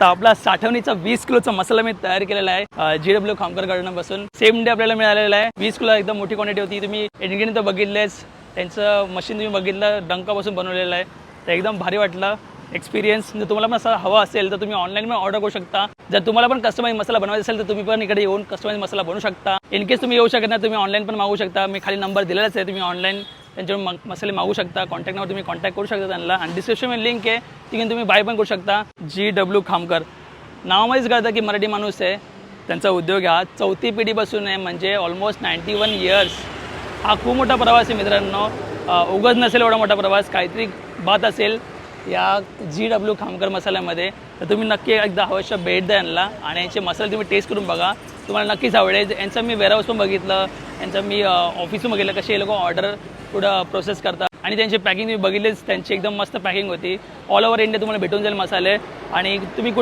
तर आपला साठवणीचा 20 किलोचा मसाला मी तयार केलेला आहे GW खामकर गार्डनपासून. सेम डे आपल्याला मिळालेला आहे. 20 किलो एकदम मोठी क्वांटिटी होती. तुम्ही इन्ग्रेडियंट तर बघितलेच, त्यांचं मशीन तुम्ही बघितलं, डंकापासून बनवलेलं आहे. तर एकदम भारी वाटलं एक्सपिरियन्स. जर तुम्हाला पण असा हवा असेल तर तुम्ही ऑनलाईन पण ऑर्डर करू शकता. जर तुम्हाला पण कस्टमाइज मसाला बनवायचा असेल तर तुम्ही पण इकडे येऊन कस्टमाइज मसाला बनवू शकता. इन केस तुम्ही येऊ शकत नाही, तुम्ही ऑनलाईन पण मागू शकता. मी खाली नंबर दिलेलाच आहे, तुम्ही ऑनलाईन त्यांच्यावर मसाले मागू शकता. कॉन्टॅक्ट नंबर तुम्ही कॉन्टॅक्ट करू शकता त्यांना. आणि डिस्क्रिप्शनमध्ये लिंक आहे, तिकडे तुम्ही बाय पण करू शकता. GW खामकर नावामध्येच कळतं की मराठी माणूस आहे. त्यांचा उद्योग हा 4थी पिढीपासून आहे, म्हणजे ऑलमोस्ट 91 इयर्स. हा खूप मोठा प्रवास आहे मित्रांनो. उगाच नसेल एवढा मोठा प्रवास, काहीतरी बात असेल या GW खामकर मसाल्यामध्ये. तर तुम्ही नक्की एकदा अवश्य भेट द्या यांना आणि यांचे मसाले तुम्ही टेस्ट करून बघा, तुम्हाला नक्कीच आवडेल. यांचं मी वेअरहाऊस पण बघितलं, यांचं मी ऑफिस पण बघितलं, कसे हे लोक ऑर्डर पुढं प्रोसेस करतात. आणि त्यांची पॅकिंग तुम्ही बघितलीच, त्यांची एकदम मस्त पॅकिंग होती. ऑल ओव्हर इंडिया तुम्हाला भेटून जाईल मसाले. आणि तुम्ही कुठे